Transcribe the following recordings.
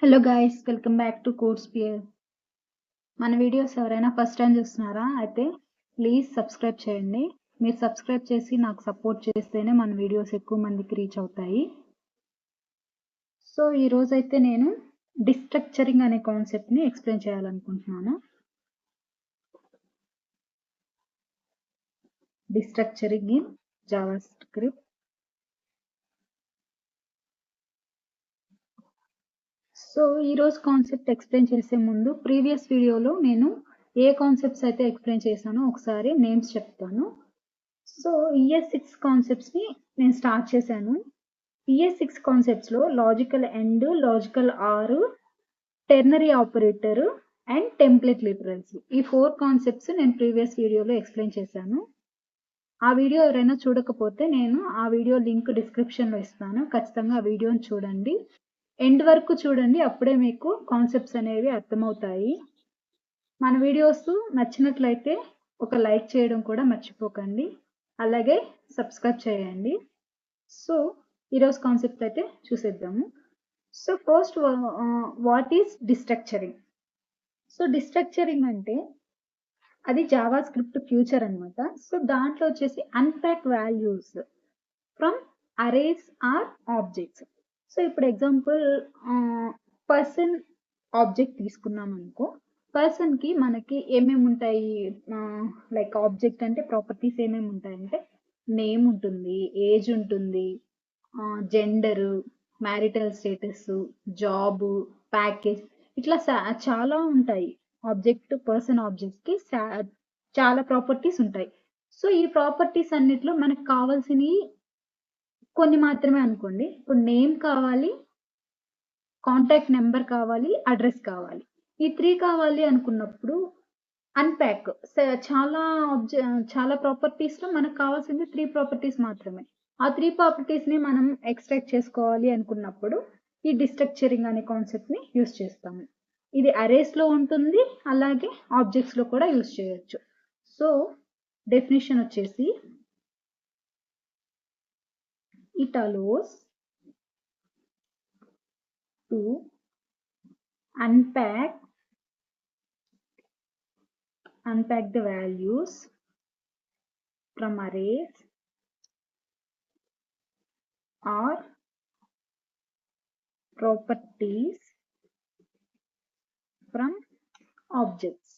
Hello guys, welcome back to Coursphere. మన videos ఎవరైనా first time చూస్తున్నారా? అయితే ప్లీజ్ సబ్స్క్రైబ్ చేయండి. మీరు సబ్స్క్రైబ్ చేసి నాకు సపోర్ట్ చేస్తేనే మన వీడియోస్ ఎక్కువ మందికి రీచ్ అవుతాయి. సో ఈరోజు అయితే నేను డిస్ట్రక్చరింగ్ అనే కాన్సెప్ట్ని ఎక్స్ప్లెయిన్ చేయాలనుకుంటున్నాను. డిస్ట్రక్చరింగ్ ఇన్ జావాస్క్రిప్ట్. సో ఈరోజు కాన్సెప్ట్ ఎక్స్ప్లెయిన్ చేసే ముందు ప్రీవియస్ వీడియోలో నేను ఏ కాన్సెప్ట్స్ అయితే ఎక్స్ప్లెయిన్ చేశానో ఒకసారి నేమ్స్ చెప్తాను. సో ES6 కాన్సెప్ట్స్ని నేను స్టార్ట్ చేశాను. ES6 కాన్సెప్ట్స్లో logical and, logical or, ternary operator and template literals, ఈ 4 కాన్సెప్ట్స్ నేను ప్రీవియస్ వీడియోలో ఎక్స్ప్లెయిన్ చేశాను. ఆ వీడియో ఎవరైనా చూడకపోతే నేను ఆ వీడియో లింక్ డిస్క్రిప్షన్లో ఇస్తాను. ఖచ్చితంగా ఆ వీడియోని చూడండి, ఎండ్ వరకు చూడండి, అప్పుడే మీకు కాన్సెప్ట్స్ అనేవి అర్థమవుతాయి. మన వీడియోస్ నచ్చినట్లయితే ఒక లైక్ చేయడం కూడా మర్చిపోకండి, అలాగే సబ్స్క్రైబ్ చేయండి. సో ఈరోజు కాన్సెప్ట్ అయితే చూసేద్దాము. So first what is destructuring? So destructuring అంటే అది జావా స్క్రిప్ట్ ఫ్యూచర్ అనమాట. సో దాంట్లో వచ్చేసి unpack values from arrays or objects. So ఇప్పుడు ఎగ్జాంపుల్ పర్సన్ ఆబ్జెక్ట్ తీసుకున్నాం అనుకో. పర్సన్కి మనకి ఏమేమి ఉంటాయి, లైక్ ఆబ్జెక్ట్ అంటే ప్రాపర్టీస్ ఏమేమి ఉంటాయంటే నేమ్ ఉంటుంది, ఏజ్ ఉంటుంది, gender, marital status, job, package, ఇట్లా చాలా ఉంటాయి. ఆబ్జెక్ట్ పర్సన్ ఆబ్జెక్ట్కి చాలా ప్రాపర్టీస్ ఉంటాయి. సో ఈ ప్రాపర్టీస్ అన్నిట్లో మనకు కావాల్సినవి కొన్ని మాత్రమే అనుకోండి. ఇప్పుడు నేమ్ కావాలి, కాంటాక్ట్ నెంబర్ కావాలి, అడ్రస్ కావాలి. ఈ 3 కావాలి అనుకున్నప్పుడు అన్ప్యాక్ చాలా ప్రాపర్టీస్లో మనకు కావాల్సింది 3 ప్రాపర్టీస్ మాత్రమే. ఆ 3 ప్రాపర్టీస్ని మనం ఎక్స్ట్రాక్ట్ చేసుకోవాలి అనుకున్నప్పుడు ఈ డిస్ట్రక్చరింగ్ అనే కాన్సెప్ట్ని యూస్ చేస్తాము. ఇది అరేస్లో ఉంటుంది, అలాగే ఆబ్జెక్ట్స్లో కూడా యూస్ చేయొచ్చు. సో డెఫినేషన్ వచ్చేసి it allows to unpack the values from arrays or properties from objects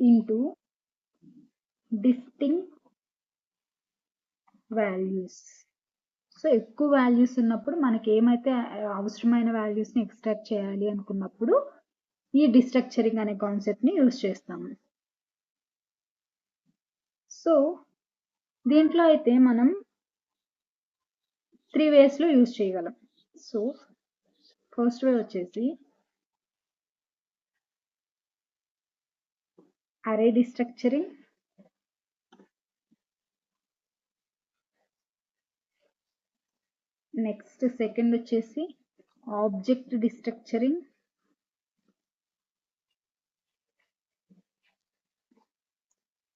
into distinct values. So ఎక్కువ వాల్యూస్ ఉన్నప్పుడు మనకి ఏమైతే అవసరమైన వాల్యూస్ని ఎక్స్ట్రాక్ట్ చేయాలి అనుకున్నప్పుడు ఈ డిస్ట్రక్చరింగ్ అనే కాన్సెప్ట్ని యూజ్ చేస్తాము. సో దీంట్లో అయితే మనం 3 వేస్లో యూజ్ చేయగలం. సో ఫస్ట్ వే వచ్చేసి అరే డిస్ట్రక్చరింగ్, నెక్స్ట్ సెకండ్ వచ్చేసి ఆబ్జెక్ట్ డిస్ట్రక్చరింగ్,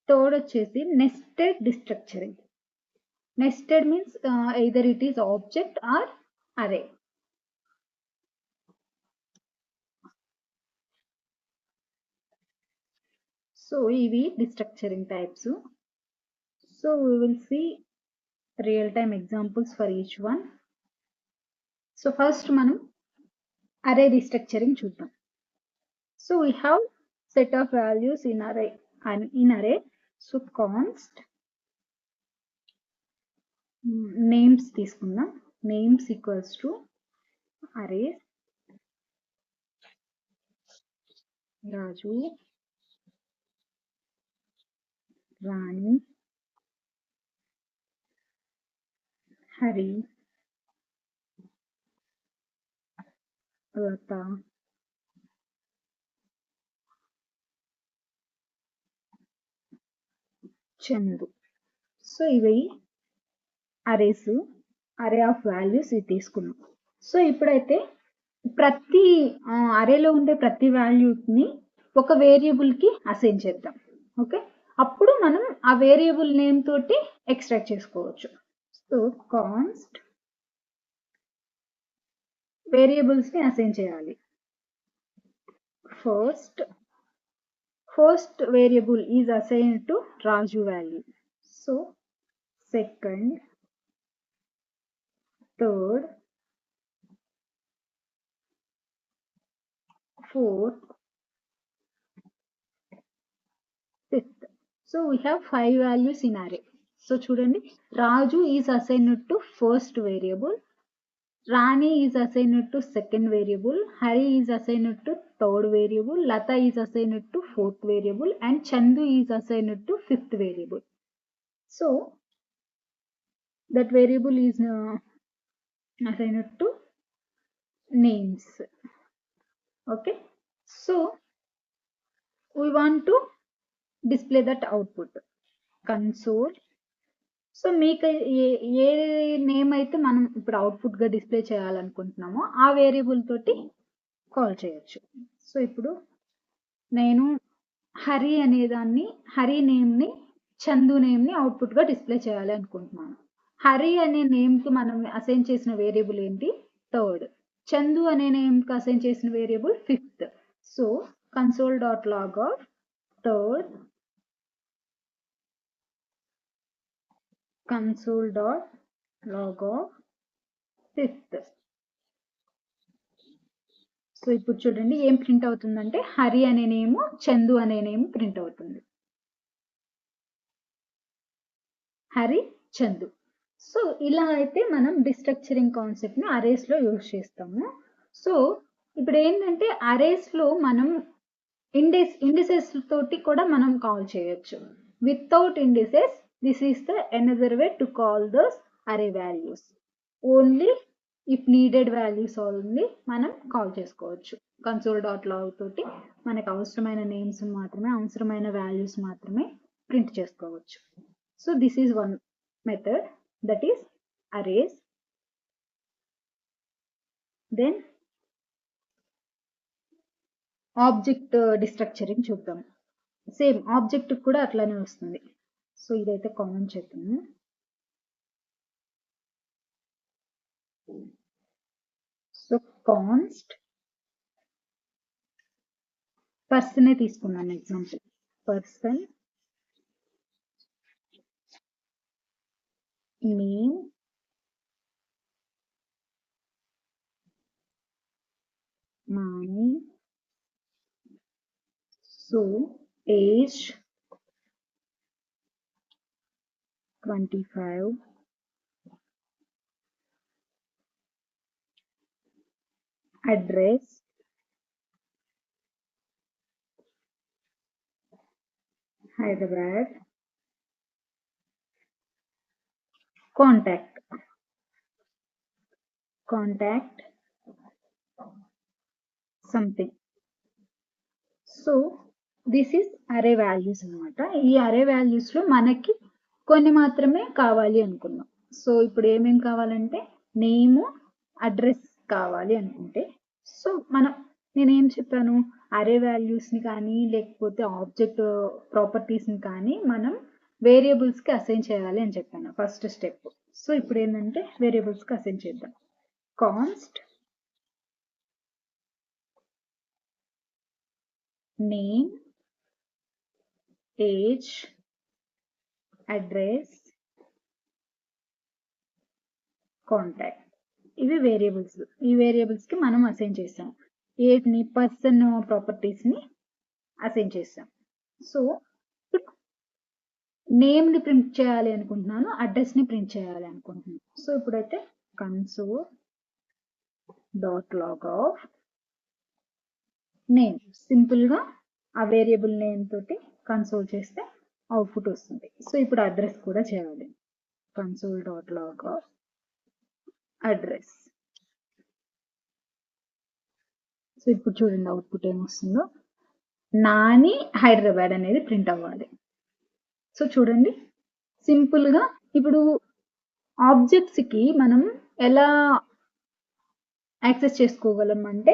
థర్డ్ వచ్చేసి nested destructuring. Nested means either it is object or array. So ఇవి destructuring types. So we will see real time examples for each one. So first మనం array destructuring చూద్దాం. So we have set of values in array. So const names తీసుకుందాం. Names equals to array Raju, Rani, Hari, Latha, Chandu. So ఇవి arrays, అరే of values ఇవి తీసుకున్నాం. So ఇప్పుడైతే ప్రతి అరేలో ఉండే ప్రతి వాల్యూని ఒక వేరియబుల్కి అసైన్ చేద్దాం. ఓకే, అప్పుడు మనం ఆ వేరియబుల్ నేమ్ తోటి ఎక్స్ట్రాక్ట్ చేసుకోవచ్చు. సో కాన్స్ట్ వేరియబుల్స్ ని అసైన్ చేయాలి. First variable is assigned to Raju value. So second, third, fourth, fifth. So we have 5 values in array. So చూడండి, Raju is assigned to first variable, Rani is assigned to second variable, Hari is assigned to third variable, Lata is assigned to fourth variable, and Chandu is assigned to fifth variable. So that variable is assigned to names. Okay, so we want to display that output console. So మీకు ఏ name అయితే మనం ఇప్పుడు output గా display చేయాలనుకుంటున్నామో ఆ variable తోటి call చేయొచ్చు. So ఇప్పుడు నేను హరి అనేదాన్ని, హరి నేమ్ ని, చందు నేమ్ ని అవుట్పుట్ గా డిస్ప్లే చేయాలి అనుకుంటున్నాను. హరి అనే నేమ్ కి మనం అసైన్ చేసిన వేరియబుల్ ఏంటి? థర్డ్. చందు అనే నేమ్ కి అసైన్ చేసిన variable fifth. So console.log of third, console.log of fifth. So ఇప్పుడు చూడండి ఏం ప్రింట్ అవుతుందంటే హరి అనే నేమ్, చందు అనే నేమ్ ప్రింట్ అవుతుంది. హరి, చందు. సో ఇలా అయితే మనం డిస్ట్రక్చరింగ్ కాన్సెప్ట్ ని అరేస్ లో యూజ్ చేస్తాము. సో ఇప్పుడు ఏంటంటే అరేస్ లో మనం ఇండిసెస్ తోటి కూడా మనం కాల్ చేయొచ్చు. Without indices, this is the another way to call those array values. Only if needed values only మనం కాల్ చేసుకోవచ్చు. console.log తోటి మనకు అవసరమైన నేమ్స్ మాత్రమే, అవసరమైన వాల్యూస్ మాత్రమే ప్రింట్ చేసుకోవచ్చు. So this is one method, that is arrays. Then object destructuring చూద్దాం. సేమ్ ఆబ్జెక్ట్ కూడా అట్లానే వస్తుంది. సో ఇదైతే కామన్ చేద్దాము. సో కాన్స్ట్ పర్సన్ తీసుకున్నాను example. Person name mani, so age 25, address Hyderabad, contact something. So this is అరే values అనమాట. ఈ అరే వాల్యూస్ లో మనకి కొన్ని మాత్రమే కావాలి అనుకున్నాం. సో ఇప్పుడు ఏమేమి కావాలంటే నేమ్, అడ్రస్ కావాలి అనుకుంటే, సో నేనేం చెప్పాను, అరే వాల్యూస్ ని కానీ లేకపోతే ఆబ్జెక్ట్ ప్రాపర్టీస్ ని కానీ మనం వేరియబుల్స్ కి అసైన్ చేయాలి అని చెప్పాను ఫస్ట్ స్టెప్. సో ఇప్పుడు ఏంటంటే వేరియబుల్స్ కి అసైన్ చేద్దాం. Const name, age, address, contact. ఇవి వేరియబుల్స్. ఈ వేరియబుల్స్ కి మనం అసైన్ చేసాం. ఏజ్ని, పర్సన్ ప్రాపర్టీస్ ని అసైన్ చేసాం. సో నేమ్ ని ప్రింట్ చేయాలి అనుకుంటున్నాను, అడ్రస్ ని ప్రింట్ చేయాలి అనుకుంటున్నాను. సో ఇప్పుడైతే console.log of నేమ్, సింపుల్ గా ఆ వేరియబుల్ నేమ్ తోటి కన్సోల్ చేస్తే అవుట్పుట్ వస్తుంది. సో ఇప్పుడు అడ్రస్ కూడా చేయాలి. console.log of address. సో ఇప్పుడు చూడండి అవుట్పుట్ ఏమొస్తుందో. నాని హైదరాబాద్ అనేది ప్రింట్ అవ్వాలి. సో చూడండి సింపుల్ గా. ఇప్పుడు ఆబ్జెక్ట్స్ కి మనం ఎలా యాక్సెస్ చేసుకోగలం అంటే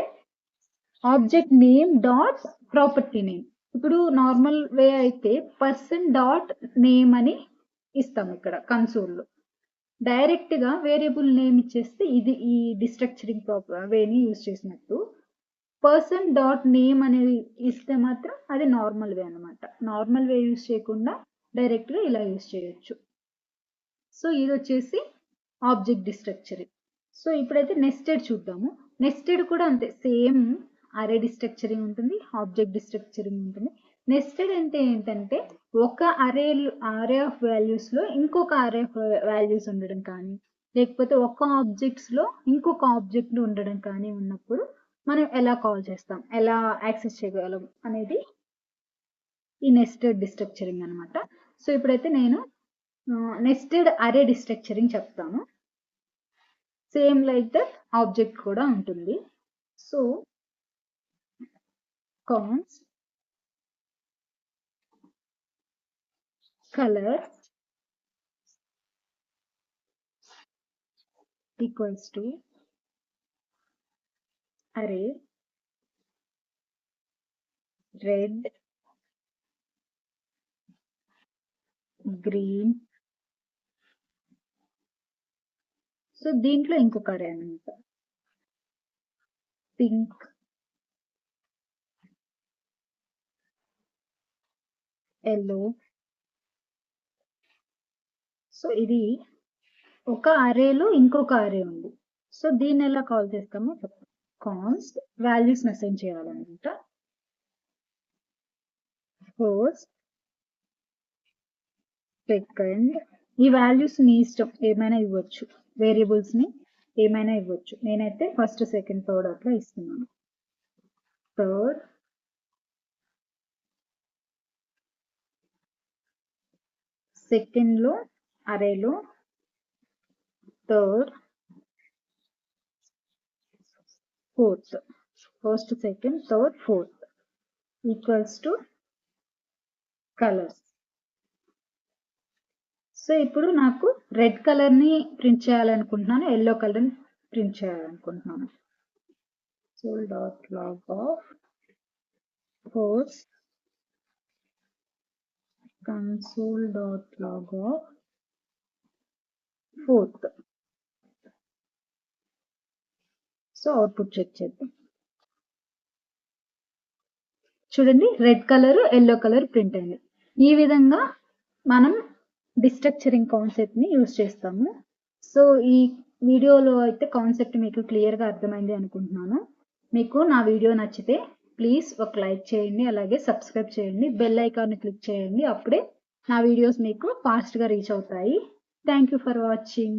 object name dot property name. ఇప్పుడు నార్మల్ వే అయితే పర్సన్ డాట్ నేమ్ అని ఇస్తాం ఇక్కడ కన్సోల్లో. డైరెక్ట్ గా వేరియబుల్ నేమ్ ఇచ్చేస్తే ఇది ఈ డిస్ట్రక్చరింగ్ వేని యూజ్ చేసినట్టు. పర్సన్ డాట్ నేమ్ అనేది ఇస్తే మాత్రం అది నార్మల్ వే అనమాట. నార్మల్ వే యూజ్ చేయకుండా డైరెక్ట్ గా ఇలా యూజ్ చేయొచ్చు. సో ఇది వచ్చేసి ఆబ్జెక్ట్ డిస్ట్రక్చరింగ్. సో ఇప్పుడైతే నెస్టెడ్ చూద్దాము. నెస్టెడ్ కూడా అంతే, సేమ్ అరే డిస్ట్రక్చరింగ్ ఉంటుంది, ఆబ్జెక్ట్ డిస్ట్రక్చరింగ్ ఉంటుంది. నెస్టెడ్ అంటే ఏంటంటే ఒక అరే ఆఫ్ వాల్యూస్ లో ఇంకొక అరే ఆఫ్ వాల్యూస్ ఉండడం కానీ, లేకపోతే ఒక ఆబ్జెక్ట్స్ లో ఇంకొక ఆబ్జెక్ట్ ఉండడం కానీ ఉన్నప్పుడు మనం ఎలా కాల్ చేస్తాం, ఎలా యాక్సెస్ చేయగలం అనేది ఈ నెస్టెడ్ డిస్ట్రక్చరింగ్ అనమాట. సో ఇప్పుడైతే నేను నెస్టెడ్ అరే డిస్ట్రక్చరింగ్ చెప్తాను. సేమ్ లైక్ దట్ ఆబ్జెక్ట్ కూడా ఉంటుంది. So const colour equals to array red, green. So దీంట్లో ఇంకొక అరే అనమాట, పింక్, ఎల్లో. సో ఇది ఒక అరేలో ఇంకొక అరే ఉంది. సో దీన్ని ఎలా కాల్ చేస్తామో చెప్తాం. కాన్స్ట్ వాల్యూస్ అసైన్ చేయాలన్నమాట. ఫస్ట్, సెకండ్, ఈ వాల్యూస్ ని ఇష్టం ఏమైనా ఇవ్వచ్చు, వేరియబుల్స్ ని ఏమైనా ఇవ్వచ్చు. నేనైతే ఫస్ట్, సెకండ్, థర్డ్ అట్లా ఇస్తున్నాను. థర్డ్, సెకండ్ లో అరేలో, third, fourth, first, second, third, fourth equals to colours. So ఇప్పుడు నాకు రెడ్ కలర్ ని ప్రింట్ చేయాలనుకుంటున్నాను, ఎల్లో కలర్ ని ప్రింట్ చేయాలనుకుంటున్నాను. console dot log of first, console dot log of fourth. So output check చేద్దాం. చూడండి, red colour, yellow colour print అయింది. ఈ విధంగా మనం డిస్ట్రక్చరింగ్ కాన్సెప్ట్ ని యూజ్ చేస్తాము. సో ఈ వీడియోలో అయితే కాన్సెప్ట్ మీకు క్లియర్ గా అర్థమైంది అనుకుంటున్నాను. మీకు నా వీడియో నచ్చితే ప్లీజ్ ఒక లైక్ చేయండి, అలాగే సబ్స్క్రైబ్ చేయండి, బెల్ ఐకాన్ క్లిక్ చేయండి. అప్పుడే నా వీడియోస్ మీకు ఫాస్ట్ గా రీచ్ అవుతాయి. Thank you for watching.